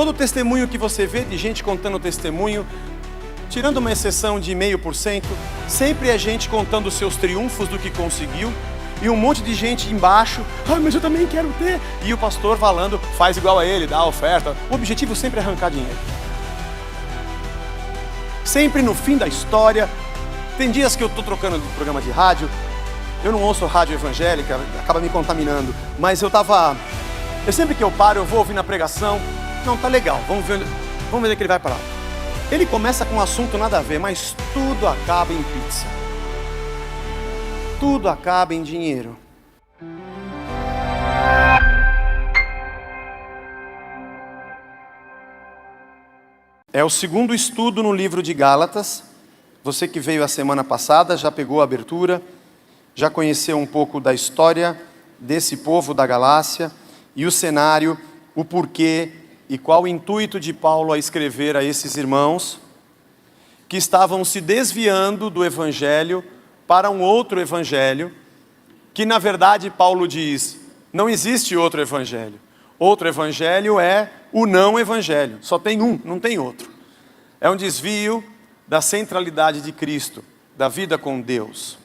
Todo testemunho que você vê de gente contando testemunho, tirando uma exceção de 0,5%, sempre é gente contando os seus triunfos do que conseguiu, e um monte de gente embaixo, mas eu também quero ter. E o pastor falando, faz igual a ele, dá a oferta. O objetivo sempre é arrancar dinheiro. Sempre no fim da história. Tem dias que eu estou trocando de programa de rádio, eu não ouço rádio evangélica, acaba me contaminando, mas eu sempre que eu paro, eu vou ouvir na pregação, não, tá legal, vamos ver onde é que ele vai parar. Ele começa com um assunto nada a ver, mas tudo acaba em pizza. Tudo acaba em dinheiro. É o segundo estudo no livro de Gálatas. Você que veio a semana passada, já pegou a abertura, já conheceu um pouco da história desse povo da Galácia e o cenário, o porquê e qual o intuito de Paulo a escrever a esses irmãos que estavam se desviando do Evangelho para um outro Evangelho, que na verdade Paulo diz, não existe outro Evangelho. Outro Evangelho é o não Evangelho, só tem um, não tem outro. É um desvio da centralidade de Cristo, da vida com Deus.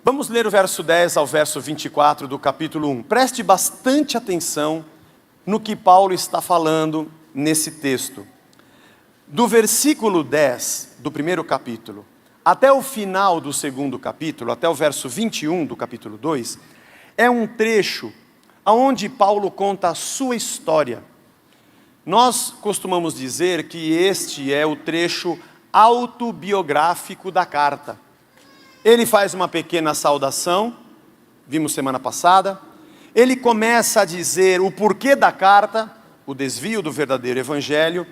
Vamos ler o verso 10 ao verso 24 do capítulo 1. Preste bastante atenção no que Paulo está falando nesse texto. Do versículo 10 do primeiro capítulo até o final do segundo capítulo, até o verso 21 do capítulo 2, é um trecho onde Paulo conta a sua história. Nós costumamos dizer que este é o trecho autobiográfico da carta. Ele faz uma pequena saudação, vimos semana passada. Ele começa a dizer o porquê da carta, o desvio do verdadeiro evangelho.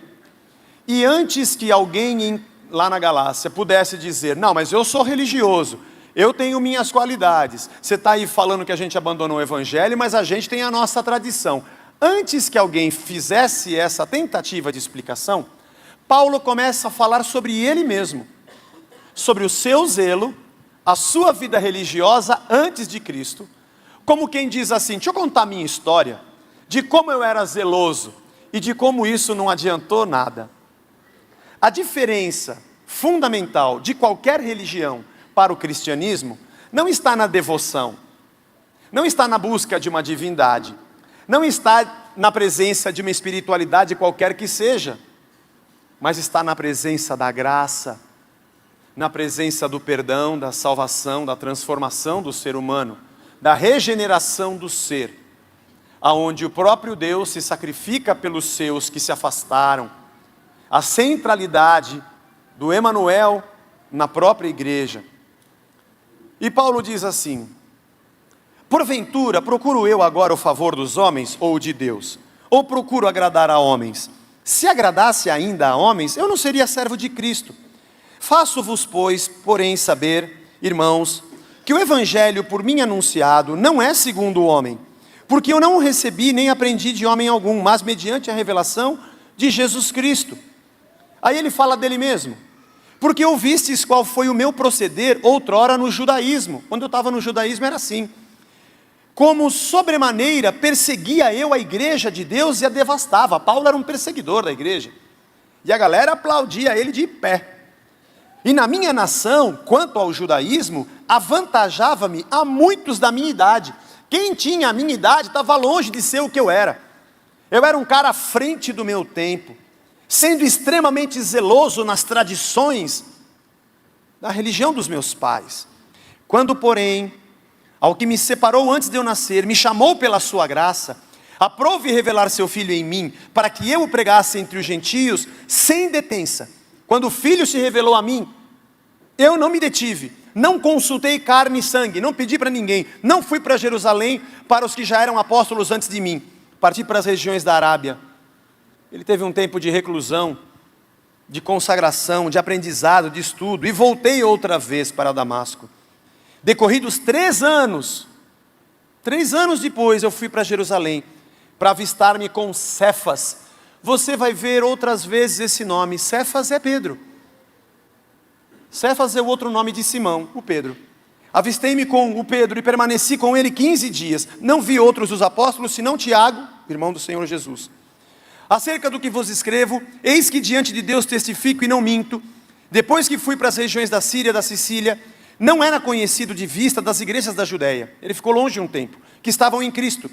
E antes que alguém lá na Galácia pudesse dizer, não, mas eu sou religioso, eu tenho minhas qualidades. Você está aí falando que a gente abandonou o evangelho, mas a gente tem a nossa tradição. Antes que alguém fizesse essa tentativa de explicação, Paulo começa a falar sobre ele mesmo, sobre o seu zelo, a sua vida religiosa antes de Cristo, como quem diz assim, deixa eu contar a minha história, de como eu era zeloso e de como isso não adiantou nada. A diferença fundamental de qualquer religião para o cristianismo não está na devoção, não está na busca de uma divindade, não está na presença de uma espiritualidade qualquer que seja, mas está na presença da graça, na presença do perdão, da salvação, da transformação do ser humano, da regeneração do ser, aonde o próprio Deus se sacrifica pelos seus que se afastaram, a centralidade do Emanuel na própria igreja. E Paulo diz assim, porventura procuro eu agora o favor dos homens ou de Deus? Ou procuro agradar a homens? Se agradasse ainda a homens, eu não seria servo de Cristo. Faço-vos, pois, porém, saber, irmãos, que o evangelho por mim anunciado não é segundo o homem, porque eu não o recebi nem aprendi de homem algum, mas mediante a revelação de Jesus Cristo. Aí ele fala dele mesmo, porque ouvistes qual foi o meu proceder outrora no judaísmo. Quando eu estava no judaísmo era assim, como sobremaneira perseguia eu a igreja de Deus e a devastava. Paulo era um perseguidor da igreja, e a galera aplaudia ele de pé. E na minha nação, quanto ao judaísmo, avantajava-me a muitos da minha idade. Quem tinha a minha idade estava longe de ser o que eu era. Eu era um cara à frente do meu tempo, sendo extremamente zeloso nas tradições da religião dos meus pais. Quando, porém, ao que me separou antes de eu nascer, me chamou pela sua graça, aprove revelar seu Filho em mim, para que eu o pregasse entre os gentios, sem detença. Quando o Filho se revelou a mim, eu não me detive, não consultei carne e sangue, não pedi para ninguém, não fui para Jerusalém para os que já eram apóstolos antes de mim, parti para as regiões da Arábia. Ele teve um tempo de reclusão, de consagração, de aprendizado, de estudo, e voltei outra vez para Damasco. Decorridos 3 anos depois eu fui para Jerusalém, para avistar-me com Cefas. Você vai ver outras vezes esse nome. Cefas é Pedro. Cefas é o outro nome de Simão, o Pedro. Avistei-me com o Pedro e permaneci com ele 15 dias. Não vi outros dos apóstolos, senão Tiago, irmão do Senhor Jesus. Acerca do que vos escrevo, eis que diante de Deus testifico e não minto, depois que fui para as regiões da Síria e da Sicília, não era conhecido de vista das igrejas da Judéia, ele ficou longe um tempo, que estavam em Cristo.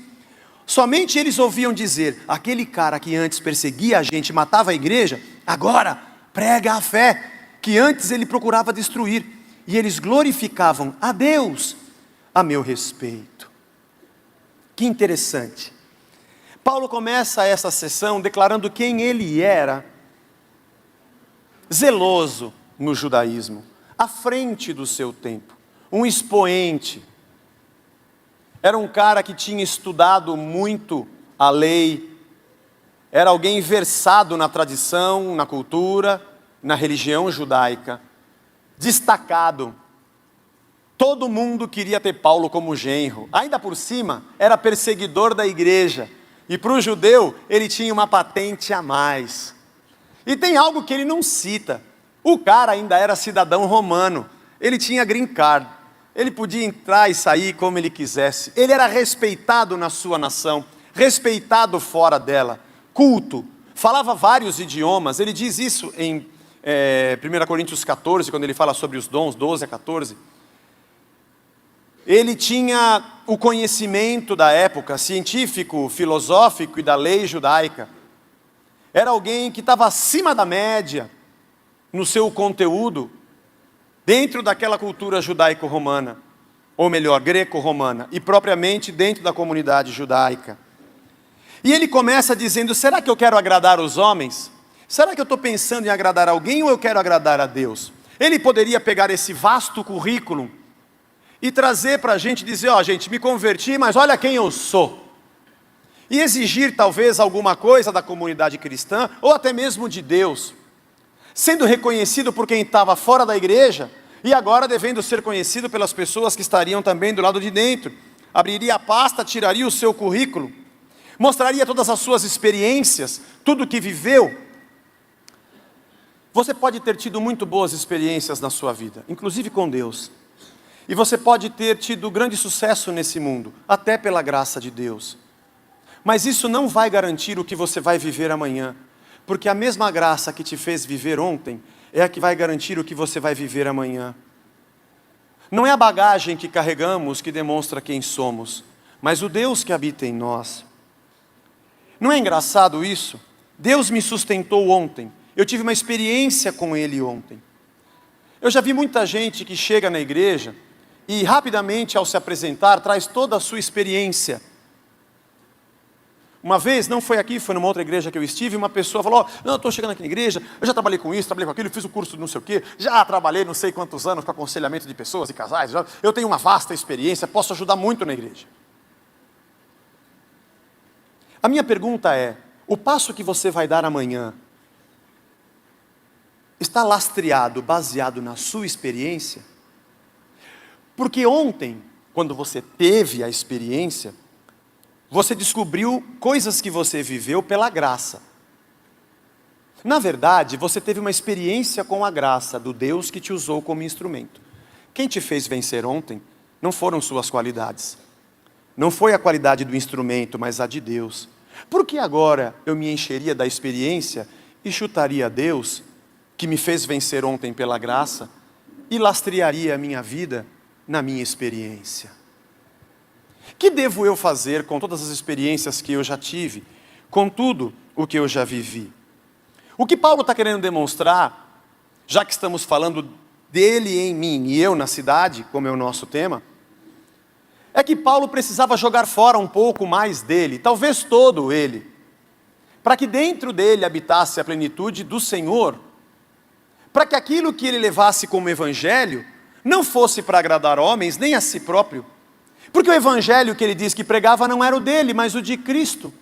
Somente eles ouviam dizer, aquele cara que antes perseguia a gente, matava a igreja, agora prega a fé, que antes ele procurava destruir, e eles glorificavam a Deus a meu respeito. Que interessante. Paulo começa essa sessão declarando quem ele era, zeloso no judaísmo, à frente do seu tempo, um expoente. Era um cara que tinha estudado muito a lei, era alguém versado na tradição, na cultura, na religião judaica, destacado. Todo mundo queria ter Paulo como genro, ainda por cima era perseguidor da igreja, e para o judeu ele tinha uma patente a mais. E tem algo que ele não cita, o cara ainda era cidadão romano, ele tinha green card, ele podia entrar e sair como ele quisesse, ele era respeitado na sua nação, respeitado fora dela, culto, falava vários idiomas, ele diz isso em 1 Coríntios 14, quando ele fala sobre os dons, 12 a 14, ele tinha o conhecimento da época, científico, filosófico e da lei judaica, era alguém que estava acima da média no seu conteúdo, dentro daquela cultura judaico-romana, ou melhor, greco-romana, e propriamente dentro da comunidade judaica. E ele começa dizendo, será que eu quero agradar os homens? Será que eu estou pensando em agradar alguém ou eu quero agradar a Deus? Ele poderia pegar esse vasto currículo e trazer para a gente, dizer, ó gente, me converti, mas olha quem eu sou. E exigir talvez alguma coisa da comunidade cristã, ou até mesmo de Deus, sendo reconhecido por quem estava fora da igreja, e agora devendo ser conhecido pelas pessoas que estariam também do lado de dentro. Abriria a pasta, tiraria o seu currículo, mostraria todas as suas experiências, tudo que viveu. Você pode ter tido muito boas experiências na sua vida, inclusive com Deus. E você pode ter tido grande sucesso nesse mundo, até pela graça de Deus. Mas isso não vai garantir o que você vai viver amanhã. Porque a mesma graça que te fez viver ontem, é a que vai garantir o que você vai viver amanhã. Não é a bagagem que carregamos que demonstra quem somos, mas o Deus que habita em nós. Não é engraçado isso? Deus me sustentou ontem, eu tive uma experiência com Ele ontem. Eu já vi muita gente que chega na igreja, e rapidamente ao se apresentar, traz toda a sua experiência. Uma vez, não foi aqui, foi numa outra igreja que eu estive, uma pessoa falou, não, eu estou chegando aqui na igreja, eu já trabalhei com isso, trabalhei com aquilo, fiz o curso de não sei o quê, já trabalhei não sei quantos anos com aconselhamento de pessoas e casais, eu tenho uma vasta experiência, posso ajudar muito na igreja. A minha pergunta é, o passo que você vai dar amanhã, está lastreado, baseado na sua experiência? Porque ontem, quando você teve a experiência, você descobriu coisas que você viveu pela graça. Na verdade, você teve uma experiência com a graça do Deus que te usou como instrumento. Quem te fez vencer ontem não foram suas qualidades. Não foi a qualidade do instrumento, mas a de Deus. Por que agora eu me encheria da experiência e chutaria a Deus, que me fez vencer ontem pela graça, e lastrearia a minha vida na minha experiência? Que devo eu fazer com todas as experiências que eu já tive, com tudo o que eu já vivi? O que Paulo está querendo demonstrar, já que estamos falando dele em mim e eu na cidade, como é o nosso tema, é que Paulo precisava jogar fora um pouco mais dele, talvez todo ele, para que dentro dele habitasse a plenitude do Senhor, para que aquilo que ele levasse como evangelho não fosse para agradar homens, nem a si próprio. Porque o evangelho que ele diz que pregava não era o dele, mas o de Cristo.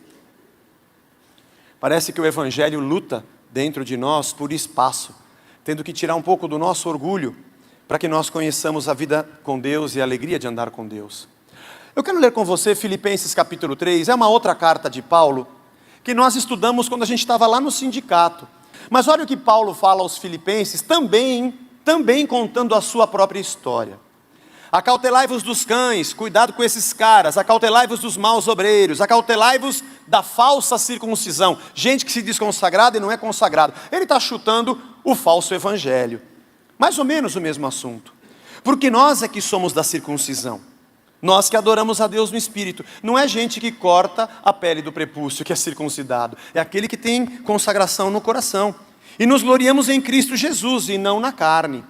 Parece que o evangelho luta dentro de nós por espaço, tendo que tirar um pouco do nosso orgulho, para que nós conheçamos a vida com Deus e a alegria de andar com Deus. Eu quero ler com você Filipenses capítulo 3, é uma outra carta de Paulo, que nós estudamos quando a gente estava lá no sindicato. Mas olha o que Paulo fala aos filipenses, também contando a sua própria história. Acautelai-vos dos cães, cuidado com esses caras, acautelai-vos dos maus obreiros, acautelai-vos da falsa circuncisão. Gente que se diz consagrada e não é consagrada. Ele está chutando o falso evangelho. Mais ou menos o mesmo assunto. Porque nós é que somos da circuncisão. Nós que adoramos a Deus no Espírito. Não é gente que corta a pele do prepúcio que é circuncidado. É aquele que tem consagração no coração. E nos gloriamos em Cristo Jesus e não na carne.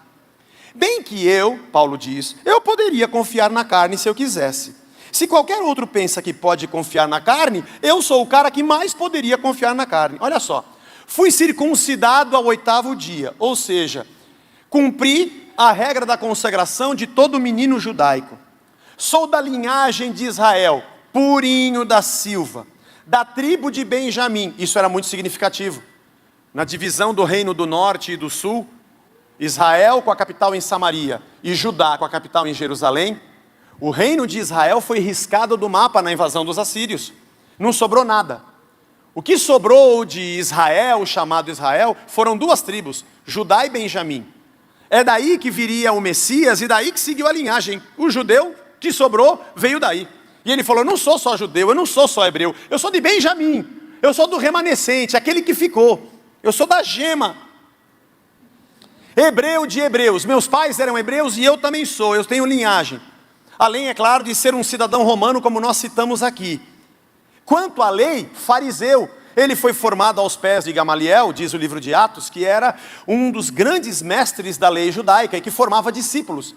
Bem que eu, Paulo diz, eu poderia confiar na carne se eu quisesse. Se qualquer outro pensa que pode confiar na carne, eu sou o cara que mais poderia confiar na carne. Olha só, fui circuncidado ao 8º dia, ou seja, cumpri a regra da consagração de todo menino judaico. Sou da linhagem de Israel, purinho da Silva, da tribo de Benjamim. Isso era muito significativo. Na divisão do reino do norte e do sul, Israel com a capital em Samaria e Judá com a capital em Jerusalém, o reino de Israel foi riscado do mapa na invasão dos assírios. Não sobrou nada. O que sobrou de Israel, chamado Israel, foram 2 tribos, Judá e Benjamim. É daí que viria o Messias e daí que seguiu a linhagem. O judeu que sobrou veio daí. E ele falou, eu não sou só judeu, eu não sou só hebreu, eu sou de Benjamim, eu sou do remanescente, aquele que ficou. Eu sou da gema. Hebreu de hebreus, meus pais eram hebreus e eu também sou, eu tenho linhagem. Além, é claro, de ser um cidadão romano, como nós citamos aqui. Quanto à lei, fariseu. Ele foi formado aos pés de Gamaliel, diz o livro de Atos, que era um dos grandes mestres da lei judaica e que formava discípulos.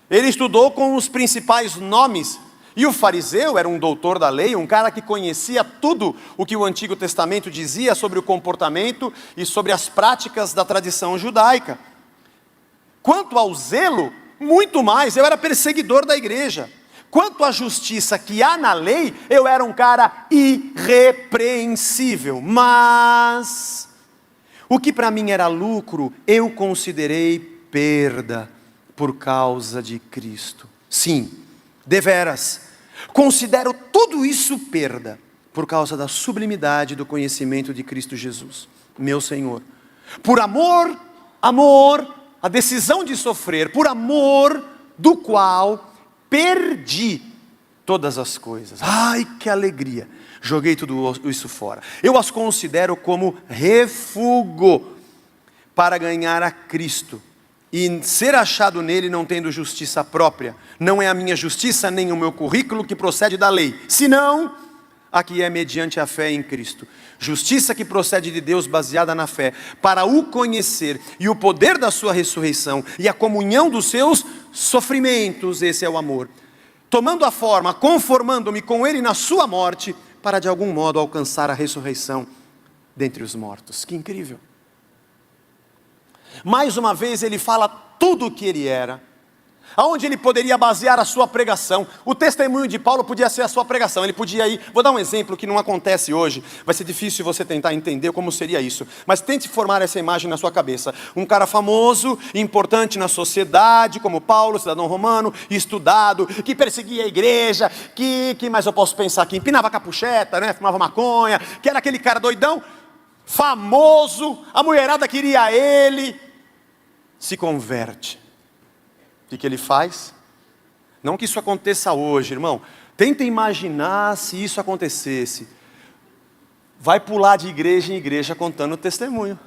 Ele estudou com os principais nomes. E o fariseu era um doutor da lei, um cara que conhecia tudo o que o Antigo Testamento dizia sobre o comportamento e sobre as práticas da tradição judaica. Quanto ao zelo, muito mais, eu era perseguidor da igreja. Quanto à justiça que há na lei, eu era um cara irrepreensível. Mas o que para mim era lucro, eu considerei perda por causa de Cristo. Sim, deveras, considero tudo isso perda por causa da sublimidade do conhecimento de Cristo Jesus, meu Senhor. Por amor, a decisão de sofrer, por amor do qual perdi todas as coisas. Ai, que alegria! Joguei tudo isso fora. Eu as considero como refúgio para ganhar a Cristo e ser achado nele não tendo justiça própria. Não é a minha justiça nem o meu currículo que procede da lei, senão a que é mediante a fé em Cristo. Justiça que procede de Deus baseada na fé, para o conhecer e o poder da sua ressurreição e a comunhão dos seus sofrimentos, esse é o amor. Tomando a forma, conformando-me com ele na sua morte, para de algum modo alcançar a ressurreição dentre os mortos. Que incrível! Mais uma vez ele fala tudo o que ele era, aonde ele poderia basear a sua pregação. O testemunho de Paulo podia ser a sua pregação. Ele podia ir, vou dar um exemplo que não acontece hoje, vai ser difícil você tentar entender como seria isso, mas tente formar essa imagem na sua cabeça. Um cara famoso, importante na sociedade, como Paulo, cidadão romano, estudado, que perseguia a igreja, que mais eu posso pensar aqui? Empinava capucheta, né? Fumava maconha, que era aquele cara doidão, famoso, a mulherada queria ele, se converte. O que ele faz? Não que isso aconteça hoje, irmão. Tenta imaginar se isso acontecesse. Vai pular de igreja em igreja contando o testemunho.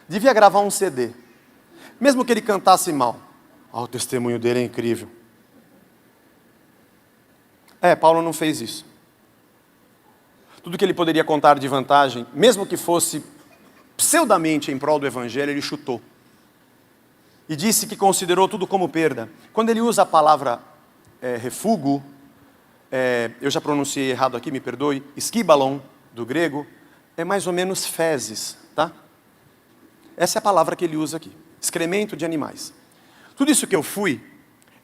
Devia gravar um CD. Mesmo que ele cantasse mal. O testemunho dele é incrível. Paulo não fez isso. Tudo que ele poderia contar de vantagem, mesmo que fosse pseudamente em prol do evangelho, ele chutou. E disse que considerou tudo como perda. Quando ele usa a palavra refúgio, eu já pronunciei errado aqui, me perdoe, esquibalon, do grego, é mais ou menos fezes, tá? Essa é a palavra que ele usa aqui, excremento de animais. Tudo isso que eu fui,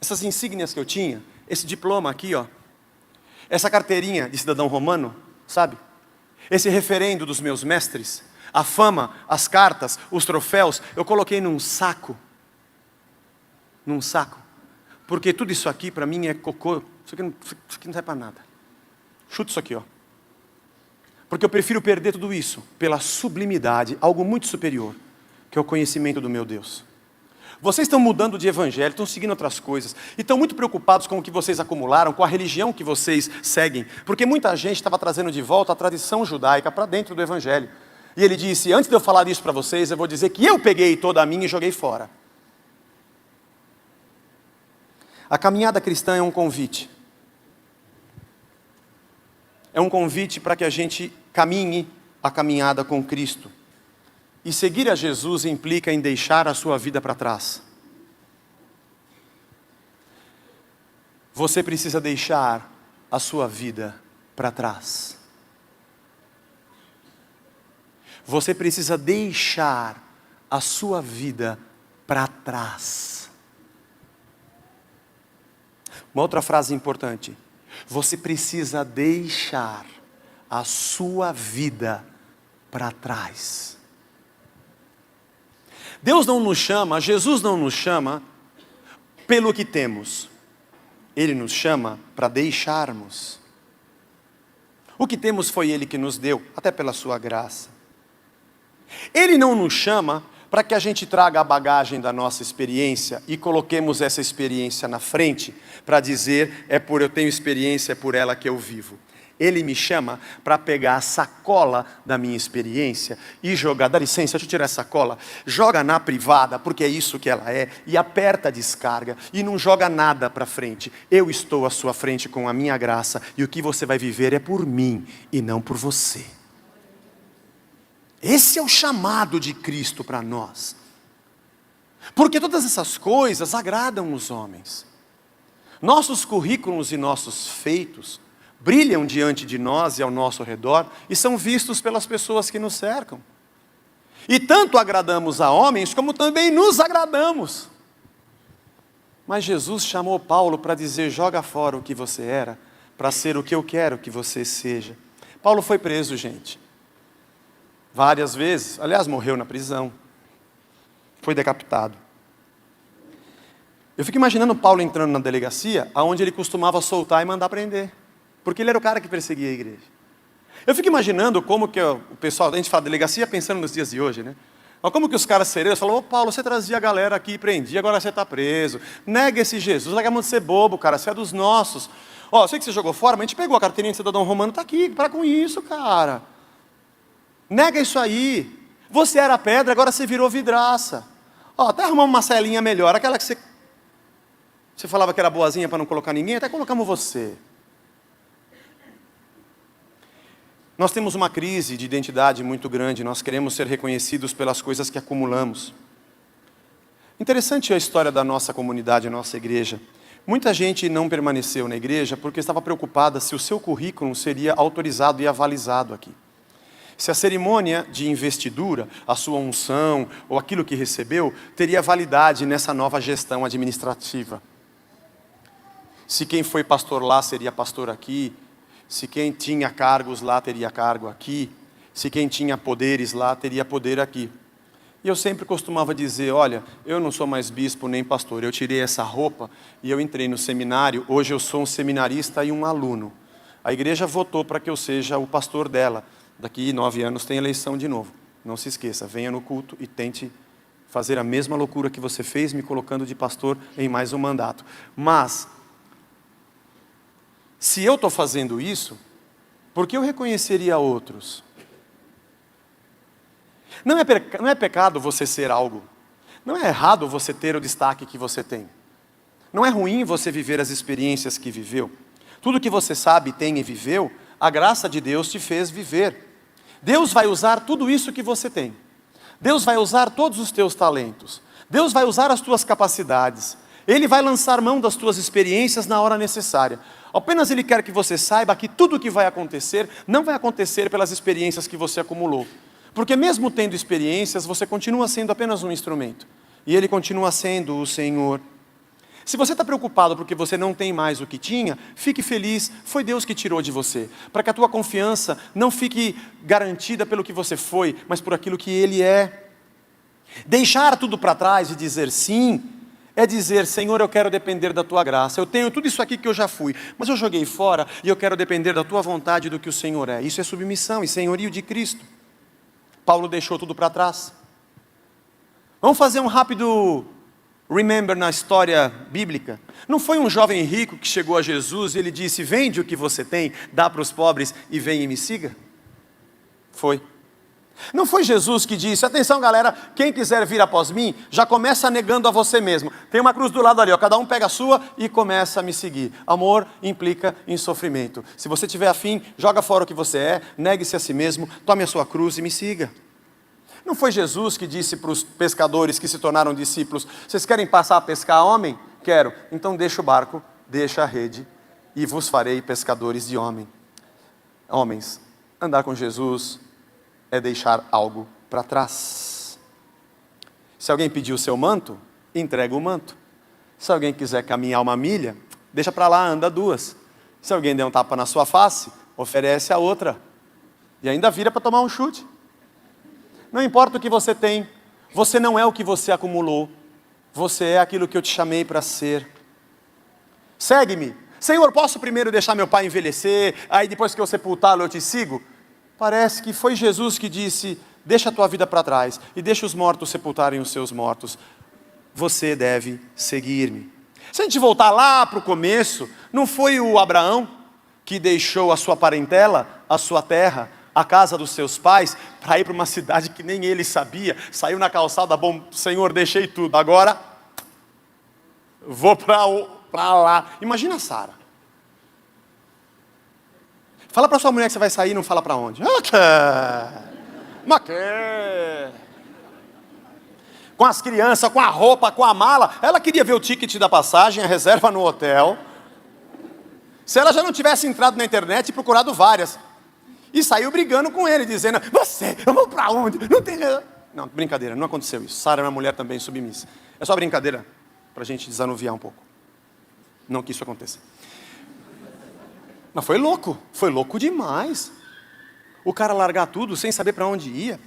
essas insígnias que eu tinha, esse diploma aqui, ó, essa carteirinha de cidadão romano, sabe? Esse referendo dos meus mestres, a fama, as cartas, os troféus, eu coloquei num saco, porque tudo isso aqui para mim é cocô, isso aqui não serve para nada. Chuta isso aqui, ó. Porque eu prefiro perder tudo isso pela sublimidade, algo muito superior, que é o conhecimento do meu Deus. Vocês estão mudando de evangelho, estão seguindo outras coisas. E estão muito preocupados com o que vocês acumularam, com a religião que vocês seguem. Porque muita gente estava trazendo de volta a tradição judaica para dentro do evangelho. E ele disse, antes de eu falar isso para vocês, eu vou dizer que eu peguei toda a minha e joguei fora. A caminhada cristã é um convite. É um convite para que a gente caminhe a caminhada com Cristo. E seguir a Jesus implica em deixar a sua vida para trás. Você precisa deixar a sua vida para trás. Você precisa deixar a sua vida para trás. Uma outra frase importante. Você precisa deixar a sua vida para trás. Deus não nos chama, Jesus não nos chama pelo que temos. Ele nos chama para deixarmos. O que temos foi Ele que nos deu, até pela sua graça. Ele não nos chama para que a gente traga a bagagem da nossa experiência e coloquemos essa experiência na frente para dizer, eu tenho experiência, é por ela que eu vivo. Ele me chama para pegar a sacola da minha experiência e jogar, dá licença, deixa eu tirar essa sacola, joga na privada, porque é isso que ela é, e aperta a descarga, e não joga nada para frente. Eu estou à sua frente com a minha graça, e o que você vai viver é por mim, e não por você. Esse é o chamado de Cristo para nós. Porque todas essas coisas agradam os homens. Nossos currículos e nossos feitos brilham diante de nós e ao nosso redor e são vistos pelas pessoas que nos cercam. E tanto agradamos a homens como também nos agradamos. Mas Jesus chamou Paulo para dizer, joga fora o que você era, para ser o que eu quero que você seja. Paulo foi preso, gente. Várias vezes, aliás, morreu na prisão. Foi decapitado. Eu fico imaginando Paulo entrando na delegacia, onde ele costumava soltar e mandar prender. Porque ele era o cara que perseguia a igreja. Eu fico imaginando como que o pessoal, a gente fala delegacia pensando nos dias de hoje, né? Mas como que os caras sereiros falavam, Paulo, você trazia a galera aqui e prendia, agora você está preso. Nega esse Jesus, larga a mão de ser bobo, cara, você é dos nossos. Eu sei que você jogou fora, mas a gente pegou a carteirinha de cidadão romano, está aqui, para com isso, cara. Nega isso aí. Você era pedra, agora você virou vidraça. Até arrumamos uma celinha melhor, aquela que você falava que era boazinha para não colocar ninguém, até colocamos você. Nós temos uma crise de identidade muito grande, nós queremos ser reconhecidos pelas coisas que acumulamos. Interessante a história da nossa comunidade, a nossa igreja. Muita gente não permaneceu na igreja porque estava preocupada se o seu currículo seria autorizado e avalizado aqui. Se a cerimônia de investidura, a sua unção ou aquilo que recebeu, teria validade nessa nova gestão administrativa. Se quem foi pastor lá seria pastor aqui, se quem tinha cargos lá teria cargo aqui, se quem tinha poderes lá teria poder aqui. E eu sempre costumava dizer, olha, eu não sou mais bispo nem pastor, eu tirei essa roupa e eu entrei no seminário, hoje eu sou um seminarista e um aluno. A igreja votou para que eu seja o pastor dela, daqui 9 anos tem eleição de novo. Não se esqueça, venha no culto e tente fazer a mesma loucura que você fez, me colocando de pastor em mais um mandato. Mas se eu estou fazendo isso, por que eu reconheceria outros? Não é pecado você ser algo. Não é errado você ter o destaque que você tem. Não é ruim você viver as experiências que viveu. Tudo que você sabe, tem e viveu, a graça de Deus te fez viver. Deus vai usar tudo isso que você tem. Deus vai usar todos os teus talentos. Deus vai usar as tuas capacidades. Ele vai lançar mão das tuas experiências na hora necessária. Apenas Ele quer que você saiba que tudo o que vai acontecer, não vai acontecer pelas experiências que você acumulou. Porque mesmo tendo experiências, você continua sendo apenas um instrumento. E Ele continua sendo o Senhor. Se você está preocupado porque você não tem mais o que tinha, fique feliz, foi Deus que tirou de você. Para que a tua confiança não fique garantida pelo que você foi, mas por aquilo que Ele é. Deixar tudo para trás e dizer sim, é dizer, Senhor, eu quero depender da Tua graça. Eu tenho tudo isso aqui que eu já fui, mas eu joguei fora e eu quero depender da Tua vontade e do que o Senhor é. Isso é submissão e senhorio de Cristo. Paulo deixou tudo para trás. Vamos fazer um rápido Remember, na história bíblica, não foi um jovem rico que chegou a Jesus e ele disse: vende o que você tem, dá para os pobres e vem e me siga? Foi. Não foi Jesus que disse: atenção galera, quem quiser vir após mim, já começa negando a você mesmo. Tem uma cruz do lado ali, ó, cada um pega a sua e começa a me seguir. Amor implica em sofrimento. Se você tiver afim, joga fora o que você é, negue-se a si mesmo, tome a sua cruz e me siga. Não foi Jesus que disse para os pescadores que se tornaram discípulos: vocês querem passar a pescar homem? Quero. Então deixa o barco, deixa a rede e vos farei pescadores de homens. Andar com Jesus é deixar algo para trás. Se alguém pedir o seu manto, entrega o manto. Se alguém quiser caminhar 1 milha, deixa para lá, anda 2. Se alguém der um tapa na sua face, oferece a outra. E ainda vira para tomar um chute. Não importa o que você tem, você não é o que você acumulou, você é aquilo que eu te chamei para ser. Segue-me. Senhor, posso primeiro deixar meu pai envelhecer, aí depois que eu sepultá-lo eu te sigo? Parece que foi Jesus que disse: deixa a tua vida para trás e deixa os mortos sepultarem os seus mortos. Você deve seguir-me. Se a gente voltar lá para o começo, não foi o Abraão que deixou a sua parentela, a sua terra, a casa dos seus pais, para ir para uma cidade que nem ele sabia, saiu na calçada: bom, Senhor, deixei tudo, agora vou para lá. Imagina Sara. Fala para sua mulher que você vai sair e não fala para onde. Mas quer. Com as crianças, com a roupa, com a mala. Ela queria ver o ticket da passagem, a reserva no hotel. Se ela já não tivesse entrado na internet e procurado várias. E saiu brigando com ele, dizendo: você, eu vou para onde? Não tem... Não, brincadeira, não aconteceu isso. Sara é uma mulher também submissa. É só brincadeira, para a gente desanuviar um pouco. Não que isso aconteça. Mas foi louco demais. O cara largar tudo sem saber para onde ia.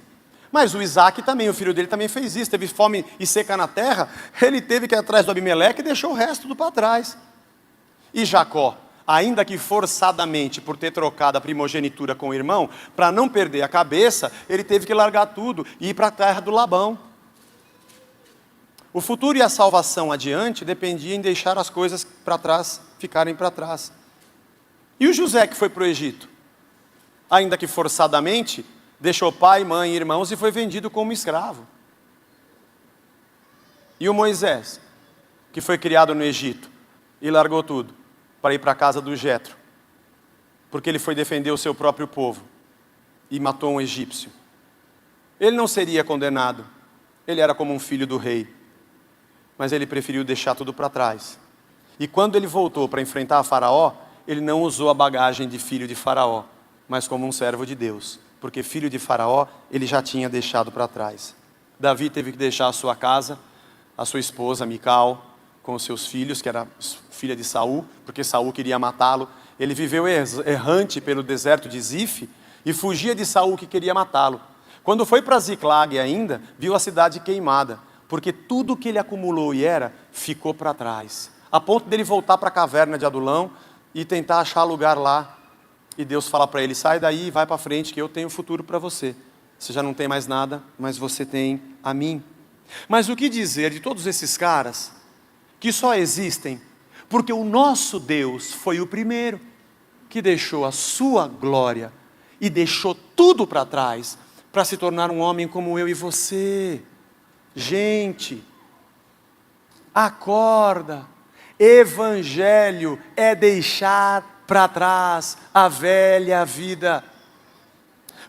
Mas o Isaac também, o filho dele também fez isso. Teve fome e seca na terra, ele teve que ir atrás do Abimeleque e deixou o resto tudo para trás. E Jacó, ainda que forçadamente, por ter trocado a primogenitura com o irmão, para não perder a cabeça, ele teve que largar tudo e ir para a terra do Labão. O futuro e a salvação adiante dependiam em deixar as coisas para trás, ficarem para trás. E o José que foi para o Egito? Ainda que forçadamente, deixou pai, mãe e irmãos e foi vendido como escravo. E o Moisés, que foi criado no Egito e largou tudo para ir para a casa do Jetro, porque ele foi defender o seu próprio povo e matou um egípcio. Ele não seria condenado, ele era como um filho do rei, mas ele preferiu deixar tudo para trás. E quando ele voltou para enfrentar Faraó, ele não usou a bagagem de filho de Faraó, mas como um servo de Deus, porque filho de Faraó ele já tinha deixado para trás. Davi teve que deixar a sua casa, a sua esposa Mical, com os seus filhos, que era filha de Saul, porque Saul queria matá-lo. Ele viveu errante pelo deserto de Zif e fugia de Saul que queria matá-lo. Quando foi para Ziclag ainda, viu a cidade queimada, porque tudo que ele acumulou e era, ficou para trás. A ponto dele voltar para a caverna de Adulão e tentar achar lugar lá. E Deus fala para ele: sai daí e vai para frente que eu tenho futuro para você. Você já não tem mais nada, mas você tem a mim. Mas o que dizer de todos esses caras que só existem porque o nosso Deus foi o primeiro que deixou a sua glória e deixou tudo para trás para se tornar um homem como eu e você. Gente, acorda. Evangelho é deixar para trás a velha vida.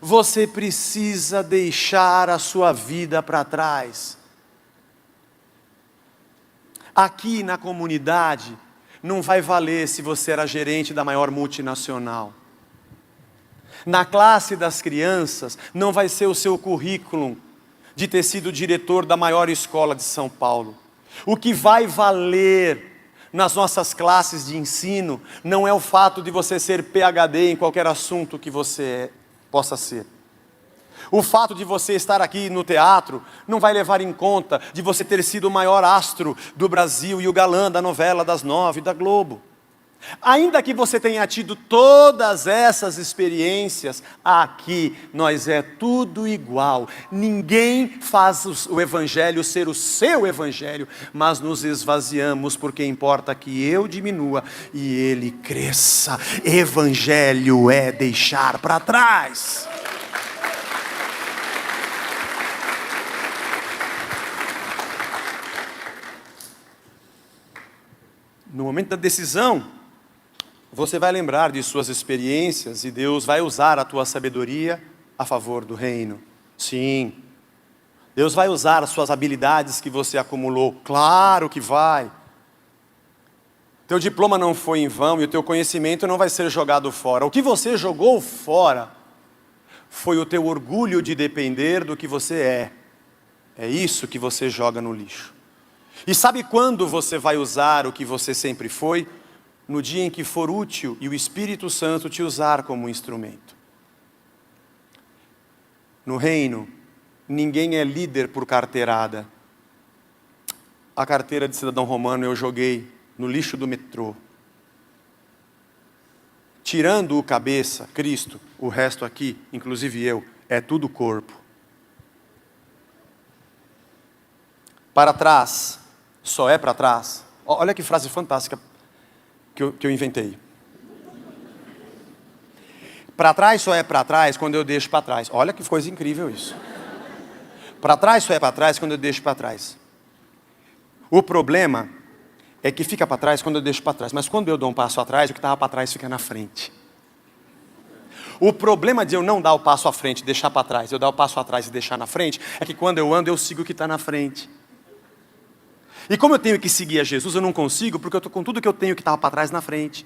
Você precisa deixar a sua vida para trás. Aqui na comunidade, não vai valer se você era gerente da maior multinacional. Na classe das crianças, não vai ser o seu currículo de ter sido diretor da maior escola de São Paulo. O que vai valer nas nossas classes de ensino não é o fato de você ser PhD em qualquer assunto que você possa ser. O fato de você estar aqui no teatro não vai levar em conta de você ter sido o maior astro do Brasil e o galã da novela das 9 da Globo. Ainda que você tenha tido todas essas experiências, aqui nós é tudo igual. Ninguém faz o evangelho ser o seu evangelho, mas nos esvaziamos porque importa que eu diminua e ele cresça. Evangelho é deixar para trás. No momento da decisão, você vai lembrar de suas experiências e Deus vai usar a tua sabedoria a favor do reino. Sim. Deus vai usar as suas habilidades que você acumulou. Claro que vai. Teu diploma não foi em vão e o teu conhecimento não vai ser jogado fora. O que você jogou fora foi o teu orgulho de depender do que você é. É isso que você joga no lixo. E sabe quando você vai usar o que você sempre foi? No dia em que for útil e o Espírito Santo te usar como instrumento. No reino, ninguém é líder por carteirada. A carteira de cidadão romano eu joguei no lixo do metrô. Tirando o cabeça, Cristo, o resto aqui, inclusive eu, é tudo corpo. Para trás, só é para trás. Olha que frase fantástica que eu inventei. Para trás só é para trás quando eu deixo para trás. Olha que coisa incrível isso. Para trás só é para trás quando eu deixo para trás. O problema é que fica para trás quando eu deixo para trás. Mas quando eu dou um passo atrás, o que estava para trás fica na frente. O problema de eu não dar o passo à frente e deixar para trás, eu dar o passo atrás e deixar na frente, é que quando eu ando, eu sigo o que está na frente. E como eu tenho que seguir a Jesus, eu não consigo, porque eu estou com tudo que eu tenho que estava para trás na frente.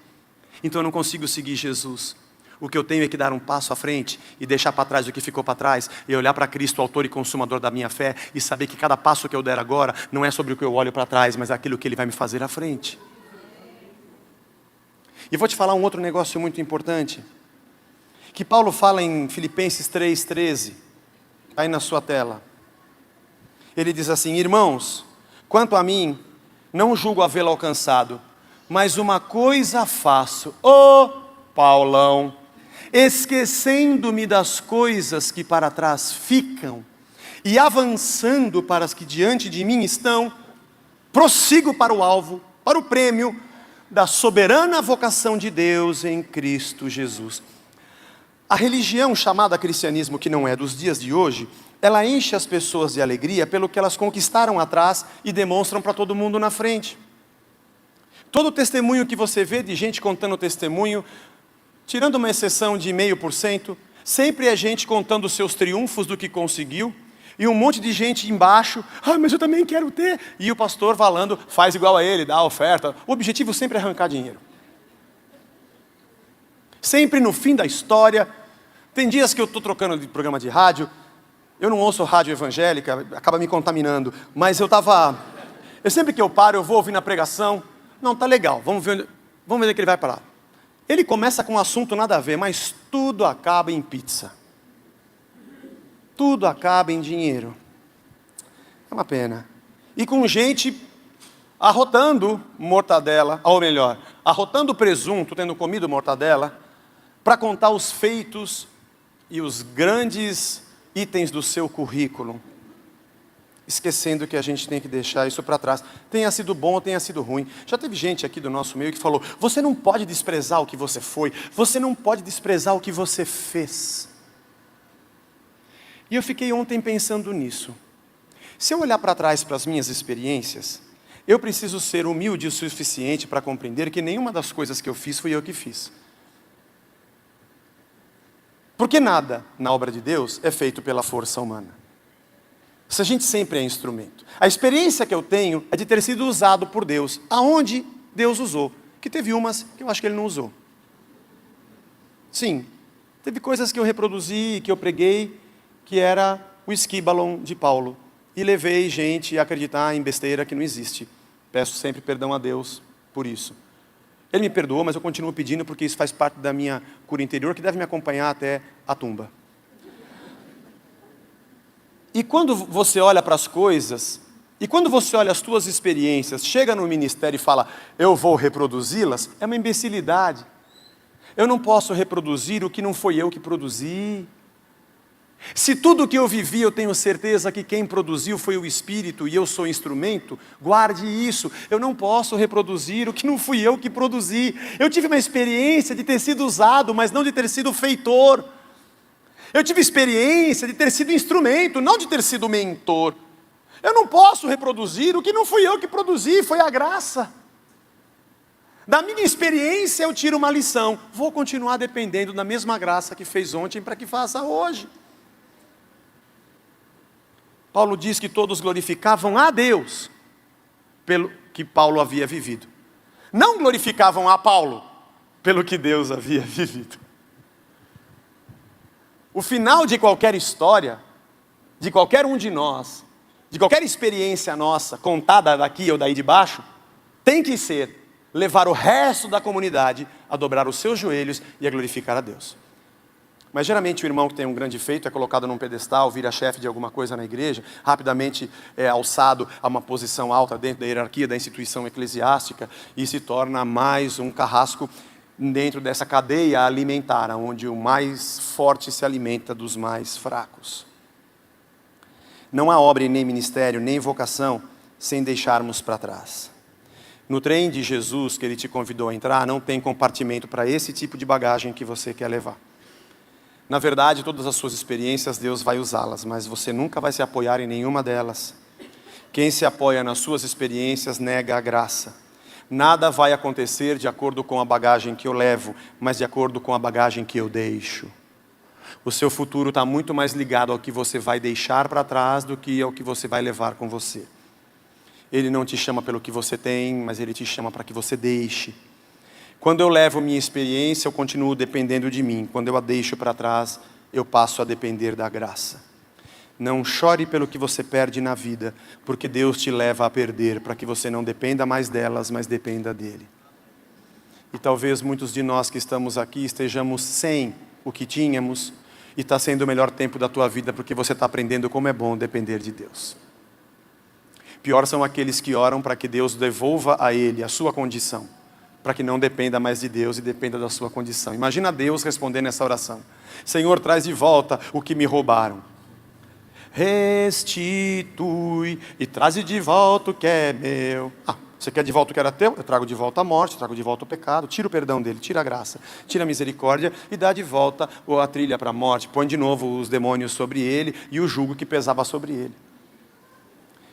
Então eu não consigo seguir Jesus. O que eu tenho é que dar um passo à frente e deixar para trás o que ficou para trás, e olhar para Cristo, o autor e consumador da minha fé, e saber que cada passo que eu der agora não é sobre o que eu olho para trás, mas aquilo que Ele vai me fazer à frente. E vou te falar um outro negócio muito importante, que Paulo fala em Filipenses 3,13, aí na sua tela. Ele diz assim: irmãos, quanto a mim, não julgo havê-lo alcançado, mas uma coisa faço, Paulão, esquecendo-me das coisas que para trás ficam, e avançando para as que diante de mim estão, prossigo para o alvo, para o prêmio da soberana vocação de Deus em Cristo Jesus. A religião chamada cristianismo, que não é dos dias de hoje, ela enche as pessoas de alegria pelo que elas conquistaram atrás e demonstram para todo mundo na frente. Todo testemunho que você vê de gente contando testemunho, tirando uma exceção de 0,5%, sempre é gente contando os seus triunfos do que conseguiu, e um monte de gente embaixo, mas eu também quero ter, e o pastor falando, faz igual a ele, dá a oferta. O objetivo sempre é arrancar dinheiro. Sempre no fim da história. Tem dias que eu estou trocando de programa de rádio, eu não ouço rádio evangélica, acaba me contaminando, mas sempre que eu paro, eu vou ouvir na pregação, não, tá legal, vamos ver onde é que ele vai parar. Ele começa com um assunto nada a ver, mas tudo acaba em pizza. Tudo acaba em dinheiro. É uma pena. E com gente arrotando mortadela, ou melhor, arrotando presunto, tendo comido mortadela, para contar os feitos e os grandes itens do seu currículo, esquecendo que a gente tem que deixar isso para trás. Tenha sido bom ou tenha sido ruim. Já teve gente aqui do nosso meio que falou, você não pode desprezar o que você foi, você não pode desprezar o que você fez. E eu fiquei ontem pensando nisso. Se eu olhar para trás para as minhas experiências, eu preciso ser humilde o suficiente para compreender que nenhuma das coisas que eu fiz fui eu que fiz. Porque nada na obra de Deus é feito pela força humana. Se a gente sempre é instrumento. A experiência que eu tenho é de ter sido usado por Deus, aonde Deus usou. Que teve umas que eu acho que Ele não usou. Sim, teve coisas que eu reproduzi, que eu preguei, que era o esquíbalon de Paulo. E levei gente a acreditar em besteira que não existe. Peço sempre perdão a Deus por isso. Ele me perdoou, mas eu continuo pedindo porque isso faz parte da minha cura interior, que deve me acompanhar até a tumba. E quando você olha para as coisas, E quando você olha as tuas experiências, chega no ministério e fala, eu vou reproduzi-las, é uma imbecilidade. Eu não posso reproduzir o que não foi eu que produzi. Se tudo que eu vivi, eu tenho certeza que quem produziu foi o Espírito e eu sou instrumento, guarde isso. Eu não posso reproduzir o que não fui eu que produzi. Eu tive uma experiência de ter sido usado, mas não de ter sido feitor. Eu tive experiência de ter sido instrumento, não de ter sido mentor. Eu não posso reproduzir o que não fui eu que produzi, foi a graça. Da minha experiência eu tiro uma lição. Vou continuar dependendo da mesma graça que fez ontem para que faça hoje. Paulo diz que todos glorificavam a Deus pelo que Paulo havia vivido. Não glorificavam a Paulo pelo que Deus havia vivido. O final de qualquer história, de qualquer um de nós, de qualquer experiência nossa, contada daqui ou daí de baixo, tem que ser levar o resto da comunidade a dobrar os seus joelhos e a glorificar a Deus. Mas geralmente o irmão que tem um grande feito é colocado num pedestal, vira chefe de alguma coisa na igreja, rapidamente é alçado a uma posição alta dentro da hierarquia da instituição eclesiástica e se torna mais um carrasco dentro dessa cadeia alimentar, onde o mais forte se alimenta dos mais fracos. Não há obra, nem ministério, nem vocação, sem deixarmos para trás. No trem de Jesus que Ele te convidou a entrar, não tem compartimento para esse tipo de bagagem que você quer levar. Na verdade, todas as suas experiências, Deus vai usá-las, mas você nunca vai se apoiar em nenhuma delas. Quem se apoia nas suas experiências nega a graça. Nada vai acontecer de acordo com a bagagem que eu levo, mas de acordo com a bagagem que eu deixo. O seu futuro está muito mais ligado ao que você vai deixar para trás do que ao que você vai levar com você. Ele não te chama pelo que você tem, mas Ele te chama para que você deixe. Quando eu levo minha experiência, eu continuo dependendo de mim. Quando eu a deixo para trás, eu passo a depender da graça. Não chore pelo que você perde na vida, porque Deus te leva a perder, para que você não dependa mais delas, mas dependa dEle. E talvez muitos de nós que estamos aqui estejamos sem o que tínhamos, e está sendo o melhor tempo da tua vida, porque você está aprendendo como é bom depender de Deus. Pior são aqueles que oram para que Deus devolva a ele a sua condição, para que não dependa mais de Deus e dependa da sua condição. Imagina Deus respondendo essa oração: Senhor, traz de volta o que me roubaram. Restitui e traze de volta o que é meu. Você quer de volta o que era teu? Eu trago de volta a morte, trago de volta o pecado, tira o perdão dele, tira a graça, tira a misericórdia e dá de volta a trilha para a morte. Põe de novo os demônios sobre ele e o jugo que pesava sobre ele.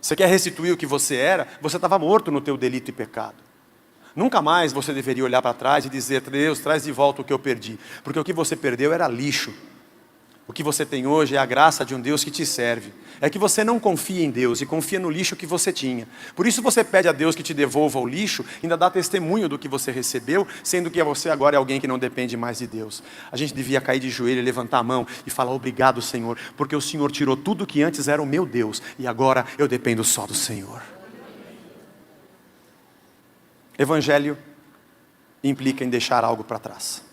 Você quer restituir o que você era? Você estava morto no teu delito e pecado. Nunca mais você deveria olhar para trás e dizer: Deus, traz de volta o que eu perdi. Porque o que você perdeu era lixo. O que você tem hoje é a graça de um Deus que te serve. É que você não confia em Deus e confia no lixo que você tinha. Por isso você pede a Deus que te devolva o lixo, ainda dá testemunho do que você recebeu, sendo que você agora é alguém que não depende mais de Deus. A gente devia cair de joelho, levantar a mão e falar: obrigado, Senhor, porque o Senhor tirou tudo que antes era o meu Deus e agora eu dependo só do Senhor. Evangelho implica em deixar algo para trás.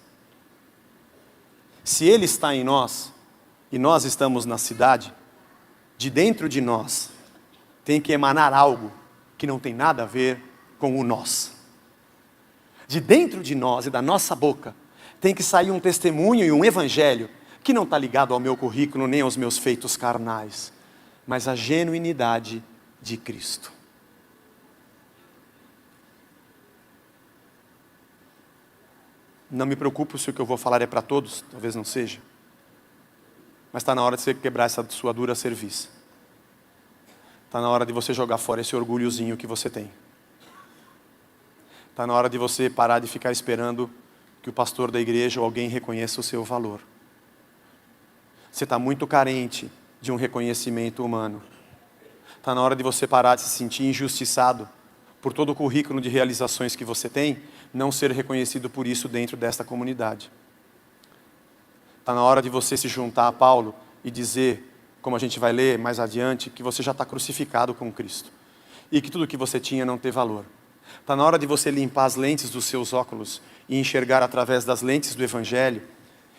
Se Ele está em nós e nós estamos na cidade, de dentro de nós tem que emanar algo que não tem nada a ver com o nós. De dentro de nós e da nossa boca tem que sair um testemunho e um evangelho que não está ligado ao meu currículo nem aos meus feitos carnais, mas à genuinidade de Cristo. Não me preocupo se o que eu vou falar é para todos, talvez não seja. Mas está na hora de você quebrar essa sua dura cerviz. Está na hora de você jogar fora esse orgulhozinho que você tem. Está na hora de você parar de ficar esperando que o pastor da igreja ou alguém reconheça o seu valor. Você está muito carente de um reconhecimento humano. Está na hora de você parar de se sentir injustiçado por todo o currículo de realizações que você tem, não ser reconhecido por isso dentro desta comunidade. Está na hora de você se juntar a Paulo e dizer, como a gente vai ler mais adiante, que você já está crucificado com Cristo e que tudo que você tinha não tem valor. Está na hora de você limpar as lentes dos seus óculos e enxergar através das lentes do Evangelho,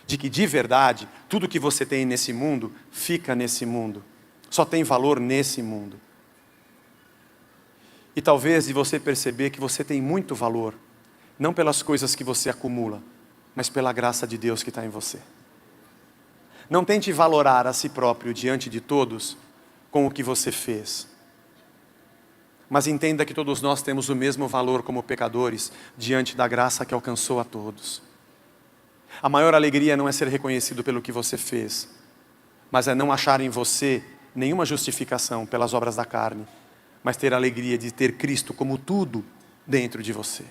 de que de verdade, tudo que você tem nesse mundo, fica nesse mundo. Só tem valor nesse mundo. E talvez de você perceber que você tem muito valor, não pelas coisas que você acumula, mas pela graça de Deus que está em você. Não tente valorar a si próprio diante de todos com o que você fez. Mas entenda que todos nós temos o mesmo valor como pecadores diante da graça que alcançou a todos. A maior alegria não é ser reconhecido pelo que você fez, mas é não achar em você nenhuma justificação pelas obras da carne, mas ter a alegria de ter Cristo como tudo dentro de você.